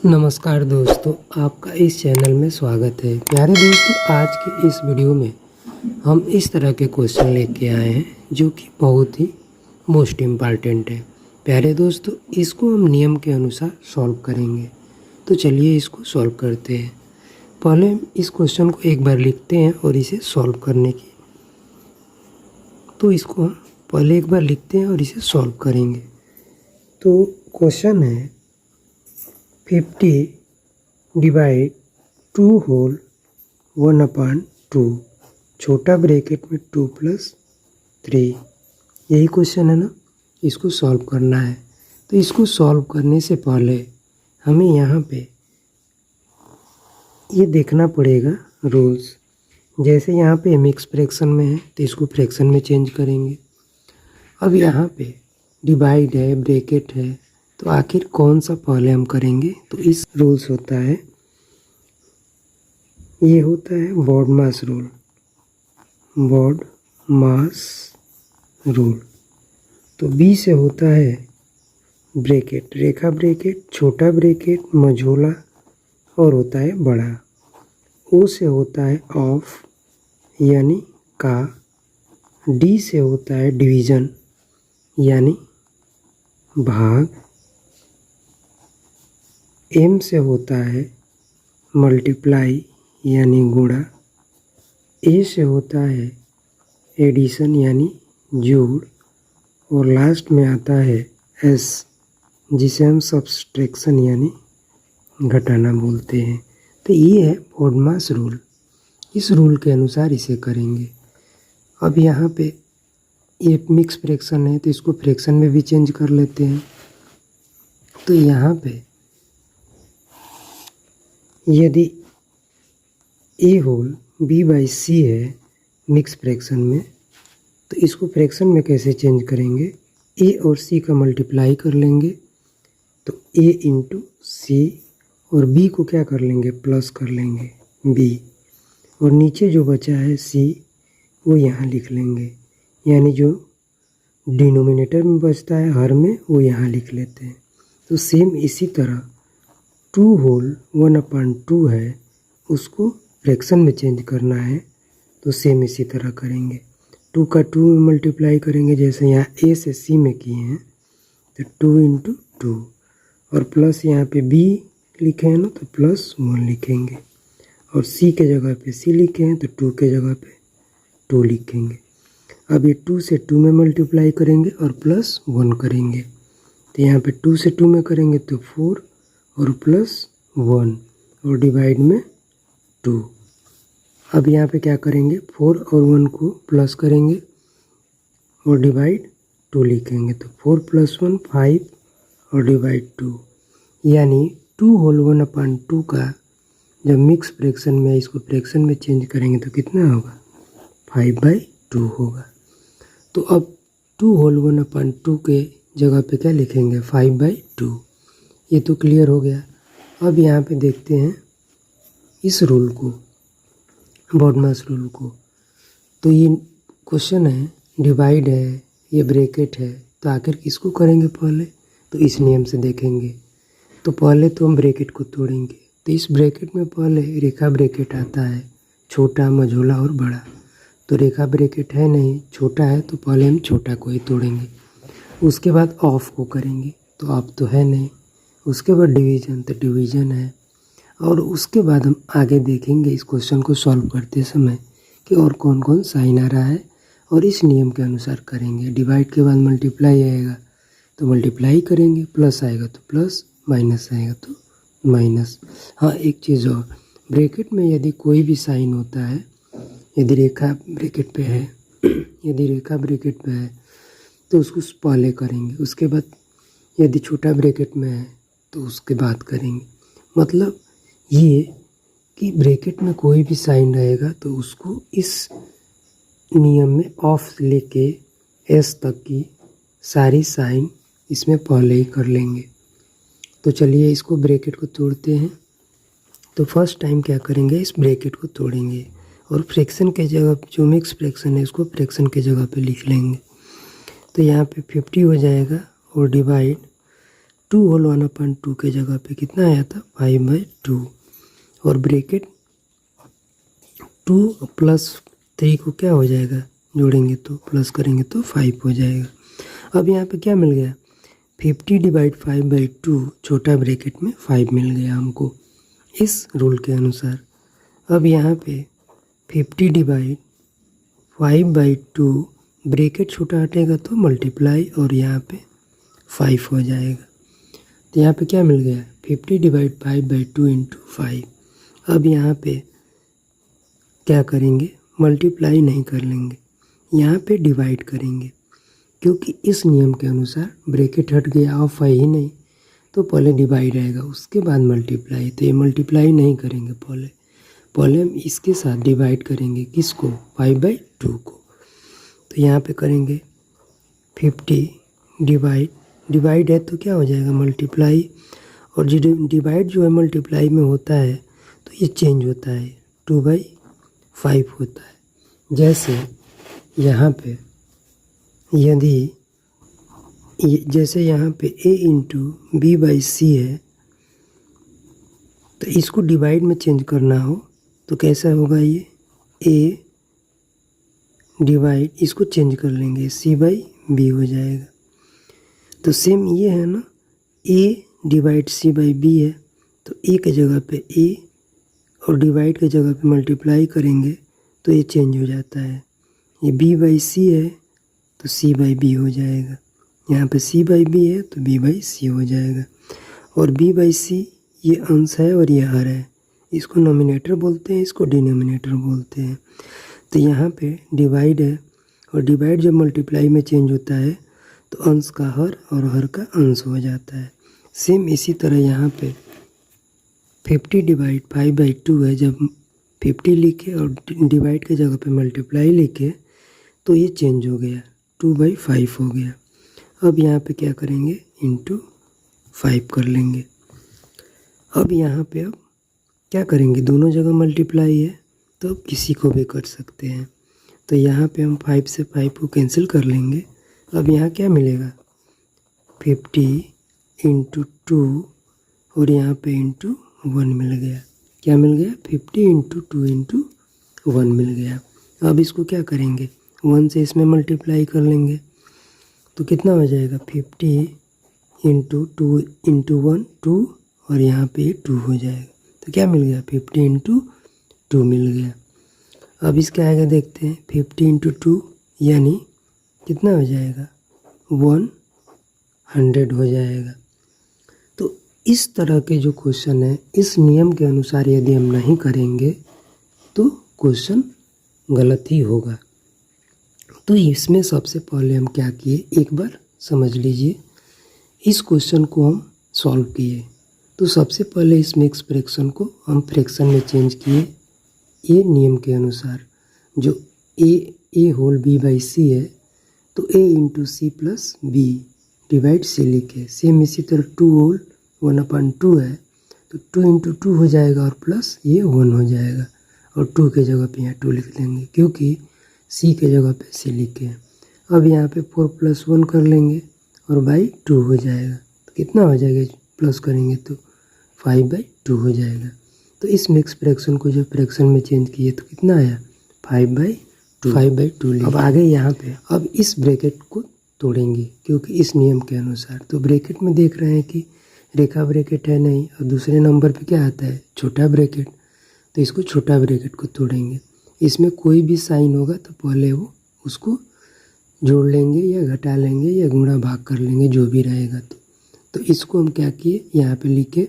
नमस्कार दोस्तों, आपका इस चैनल में स्वागत है। प्यारे दोस्तों, आज के इस वीडियो में हम इस तरह के क्वेश्चन लेके आए हैं जो कि बहुत ही मोस्ट इम्पॉर्टेंट है। प्यारे दोस्तों, इसको हम नियम के अनुसार सॉल्व करेंगे। तो चलिए इसको सॉल्व करते हैं। पहले हम इस क्वेश्चन को एक बार लिखते हैं और इसे सॉल्व करने की इसको हम पहले एक बार लिखते हैं और इसे सॉल्व करेंगे। तो क्वेश्चन है 50 डिवाइड 2 होल 1/2, छोटा ब्रैकेट में 2 + 3। यही क्वेश्चन है ना, इसको सॉल्व करना है। तो इसको सॉल्व करने से पहले हमें यहाँ पे ये देखना पड़ेगा रूल्स। जैसे यहाँ पे मिक्स फ्रैक्शन में है तो इसको फ्रैक्शन में चेंज करेंगे। अब यहाँ पे डिवाइड है, ब्रैकेट है, तो आखिर कौन सा पहले हम करेंगे? तो इस रूल्स होता है, ये होता है बॉड मास रूल। बॉड मास रूल। तो बी से होता है ब्रैकेट, रेखा ब्रैकेट, छोटा ब्रैकेट, मझोला और होता है बड़ा। ओ से होता है ऑफ यानी का। डी से होता है डिवीज़न यानी भाग। एम से होता है मल्टीप्लाई यानी गुणा। ए से होता है एडिशन यानी जोड़। और लास्ट में आता है एस, जिसे हम सब्सट्रैक्शन यानी घटाना बोलते हैं। तो ये है बॉड मास रूल। इस रूल के अनुसार इसे करेंगे। अब यहाँ पे ये मिक्स फ्रैक्शन है तो इसको फ्रैक्शन में भी चेंज कर लेते हैं। तो यहाँ पे यदि ए होल b/c है मिक्स फ्रैक्शन में, तो इसको फ्रैक्शन में कैसे चेंज करेंगे? ए और सी का मल्टीप्लाई कर लेंगे तो a × c, और b को क्या कर लेंगे? प्लस कर लेंगे b, और नीचे जो बचा है c वो यहाँ लिख लेंगे। यानी जो डिनोमिनेटर में बचता है हर में वो यहाँ लिख लेते हैं। तो सेम इसी तरह 2 होल 1/2 है, उसको फ्रैक्शन में चेंज करना है तो सेम इसी तरह करेंगे। 2 का 2 में मल्टीप्लाई करेंगे, जैसे यहाँ a से c में किए हैं तो 2 × 2, और प्लस यहाँ पे b लिखे हैं ना तो +1 लिखेंगे, और c के जगह पे c लिखे हैं तो 2 के जगह पे 2 लिखेंगे। अब ये 2 से 2 में मल्टीप्लाई करेंगे और +1 करेंगे। तो यहाँ पे 2 से 2 में करेंगे तो 4 और +1 और डिवाइड में 2। अब यहाँ पे क्या करेंगे? 4 और 1 को प्लस करेंगे और डिवाइड 2 लिखेंगे। तो 4 + 1 5 और डिवाइड 2, यानी 2 होल 1/2 का जब मिक्स फ्रैक्शन में इसको फ्रैक्शन में चेंज करेंगे तो कितना होगा? 5/2 होगा। तो अब 2 होल 1/2 के जगह पे क्या लिखेंगे? 5/2। ये तो क्लियर हो गया। अब यहाँ पे देखते हैं इस रूल को, बॉड मास रूल को। तो ये क्वेश्चन है, डिवाइड है, ये ब्रैकेट है, तो आखिर किसको करेंगे पहले? तो इस नियम से देखेंगे। तो पहले तो हम ब्रैकेट को तोड़ेंगे। तो इस ब्रैकेट में पहले रेखा ब्रैकेट आता है, छोटा, मझोला और बड़ा। तो रेखा ब्रैकेट है नहीं, छोटा है, तो पहले हम छोटा को ही तोड़ेंगे। उसके बाद ऑफ को करेंगे, तो ऑफ तो है नहीं। उसके बाद डिवीज़न, तो डिवीज़न है। और उसके बाद हम आगे देखेंगे इस क्वेश्चन को सॉल्व करते समय कि और कौन कौन साइन आ रहा है, और इस नियम के अनुसार करेंगे। डिवाइड के बाद मल्टीप्लाई आएगा तो मल्टीप्लाई करेंगे, प्लस आएगा तो प्लस, माइनस आएगा तो माइनस। हाँ, एक चीज़ और, ब्रैकेट में यदि कोई भी साइन होता है, यदि रेखा ब्रैकेट पे है यदि रेखा ब्रैकेट पे है तो उसको पहले करेंगे। उसके बाद यदि छोटा ब्रैकेट में है तो उसके बाद करेंगे। मतलब ये कि ब्रैकेट में कोई भी साइन रहेगा तो उसको इस नियम में ऑफ लेके एस तक की सारी साइन इसमें पहले ही कर लेंगे। तो चलिए इसको ब्रैकेट को तोड़ते हैं। तो फर्स्ट टाइम क्या करेंगे? इस ब्रैकेट को तोड़ेंगे और फ्रैक्शन के जगह जो मिक्स फ्रैक्शन है उसको फ्रैक्शन के जगह पे लिख लेंगे। तो यहाँ पे 50 हो जाएगा और डिवाइड 2 होल 1/2 के जगह पे कितना आया था 5/2 और ब्रैकेट 2 प्लस 3 को क्या हो जाएगा जोड़ेंगे तो प्लस करेंगे तो 5 हो जाएगा। अब यहाँ पे क्या मिल गया 50 डिवाइड 5/2 छोटा ब्रैकेट में 5 मिल गया हमको इस रूल के अनुसार। अब यहाँ पे 50 डिवाइड 5/2 ब्रैकेट छोटा हटेगा तो मल्टीप्लाई और यहाँ पे 5 हो जाएगा। तो यहाँ पे क्या मिल गया 50 डिवाइड 5/2 इंटू 5। अब यहाँ पे क्या करेंगे मल्टीप्लाई नहीं कर लेंगे, यहाँ पे डिवाइड करेंगे क्योंकि इस नियम के अनुसार ब्रैकेट हट गया ऑफ है ही नहीं तो पहले डिवाइड आएगा उसके बाद मल्टीप्लाई। तो ये मल्टीप्लाई नहीं करेंगे, पहले हम इसके साथ डिवाइड करेंगे किसको 5/2 को। तो यहाँ पे करेंगे 50 डिवाइड है तो क्या हो जाएगा मल्टीप्लाई और डिवाइड जो है मल्टीप्लाई में होता है तो ये चेंज होता है 2/5 होता है। जैसे यहाँ पे यदि जैसे यहाँ पे a इंटू b/c है तो इसको डिवाइड में चेंज करना हो तो कैसा होगा ये a डिवाइड इसको चेंज कर लेंगे c/b हो जाएगा। तो सेम ये है ना a डिवाइड c/b है तो a के जगह पे a और डिवाइड के जगह पे मल्टीप्लाई करेंगे तो ये चेंज हो जाता है। ये b/c है तो c/b हो जाएगा, यहाँ पे c/b है तो b/c हो जाएगा। और b/c ये अंश है और ये हर है, इसको नोमिनेटर बोलते हैं इसको डिनोमिनेटर बोलते हैं। तो यहाँ पे डिवाइड है और डिवाइड जब मल्टीप्लाई में चेंज होता है तो अंश का हर और हर का अंश हो जाता है। सेम इसी तरह यहाँ पे 50 डिवाइड 5/2 है, जब 50 लिखे और डिवाइड के जगह पे मल्टीप्लाई लिखे तो ये चेंज हो गया 2/5 हो गया। अब यहाँ पे क्या करेंगे इंटू 5 कर लेंगे। अब यहाँ पे अब क्या करेंगे दोनों जगह मल्टीप्लाई है तो अब किसी को भी कर सकते हैं। तो यहाँ पे हम 5 से 5 को कैंसिल कर लेंगे। अब यहाँ क्या मिलेगा 50 इंटू 2 और यहाँ पे इंटू 1 मिल गया। क्या मिल गया 50 इंटू 2 इंटू 1 मिल गया। अब इसको क्या करेंगे 1 से इसमें मल्टीप्लाई कर लेंगे तो कितना हो जाएगा 50 इंटू 2 इंटू 1 2 और यहाँ पे 2 हो जाएगा। तो क्या मिल गया 50 इंटू 2 मिल गया। अब इसका आएगा देखते हैं 50 इंटू 2 यानी कितना हो जाएगा 100 हो जाएगा। तो इस तरह के जो क्वेश्चन है इस नियम के अनुसार यदि हम नहीं करेंगे तो क्वेश्चन गलत ही होगा। तो इसमें सबसे पहले हम क्या किए एक बार समझ लीजिए। इस क्वेश्चन को हम सॉल्व किए तो सबसे पहले इस मिक्स फ्रैक्शन को हम फ्रैक्शन में चेंज किए ये नियम के अनुसार। जो a होल b/c है तो a into C plus B divide c लिखे। सेम इसी तरह 2 होल 1/2 है तो 2 इंटू 2 हो जाएगा और प्लस ये 1 हो जाएगा और 2 के जगह पे यहाँ 2 लिख देंगे क्योंकि c के जगह पे c लिखे हैं। अब यहाँ पे 4 + 1 कर लेंगे और /2 हो जाएगा। तो कितना हो जाएगा प्लस करेंगे तो 5/2 हो जाएगा। तो इस मिक्स फ्रैक्शन को जब फ्रैक्शन में चेंज किए तो कितना आया 5/2। अब आगे यहाँ पे अब इस ब्रैकेट को तोड़ेंगे क्योंकि इस नियम के अनुसार। तो ब्रैकेट में देख रहे हैं कि रेखा ब्रैकेट है नहीं और दूसरे नंबर पे क्या आता है छोटा ब्रैकेट। तो इसको छोटा ब्रैकेट को तोड़ेंगे। इसमें कोई भी साइन होगा तो पहले वो उसको जोड़ लेंगे या घटा लेंगे या गुणा भाग कर लेंगे जो भी रहेगा। तो इसको हम क्या किए यहाँ पे लिखे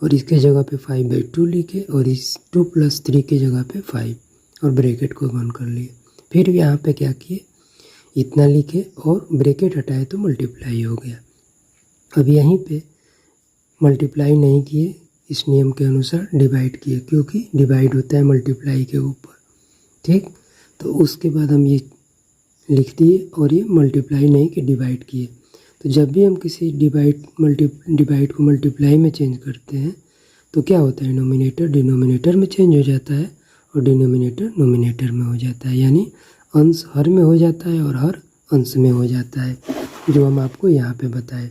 और इसके जगह पे 5/2 लिखे और इस 2 + 3 के जगह पे 5 और ब्रैकेट को बंद कर लिए। फिर यहाँ पे क्या किए इतना लिखे और ब्रैकेट हटाए तो मल्टीप्लाई हो गया। अब यहीं पे मल्टीप्लाई नहीं किए इस नियम के अनुसार डिवाइड किए क्योंकि डिवाइड होता है मल्टीप्लाई के ऊपर। ठीक, तो उसके बाद हम ये लिख दिए और ये मल्टीप्लाई नहीं कि डिवाइड किए। तो जब भी हम किसी डिवाइड को मल्टीप्लाई में चेंज करते हैं तो क्या होता है नोमिनेटर डिनोमिनेटर में चेंज हो जाता है और डिनोमिनेटर नोमिनेटर में हो जाता है, यानी अंश हर में हो जाता है और हर अंश में हो जाता है, जो हम आपको यहाँ पे बताए।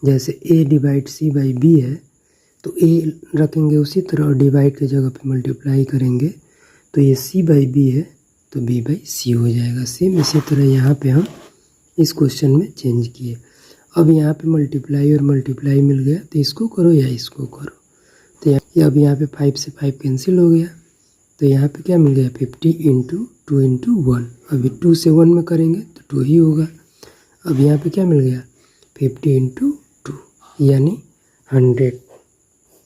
जैसे a divide c by b है तो a रखेंगे उसी तरह और डिवाइड की जगह पे मल्टीप्लाई करेंगे तो ये c बाई b है तो b बाई c हो जाएगा। सेम इसी तरह यहाँ पे हम इस क्वेश्चन में चेंज किए। अब यहाँ पे मल्टीप्लाई और मल्टीप्लाई मिल गया तो इसको करो या इसको करो तो अब यहाँ पे 5 से 5 कैंसिल हो गया तो यहाँ पे क्या मिल गया 50 इंटू 2 इंटू 1। अभी 2 से 1 में करेंगे तो 2 ही होगा। अब यहाँ पे क्या मिल गया 50 इंटू 2 यानी 100।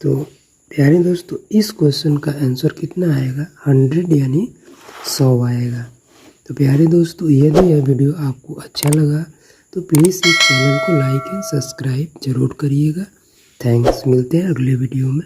तो प्यारे दोस्तों इस क्वेश्चन का आंसर कितना आएगा 100 यानी 100 आएगा। तो प्यारे दोस्तों यदि यह वीडियो आपको अच्छा लगा तो प्लीज़ इस चैनल को लाइक एंड सब्सक्राइब जरूर करिएगा। थैंक्स, मिलते हैं अगले वीडियो में।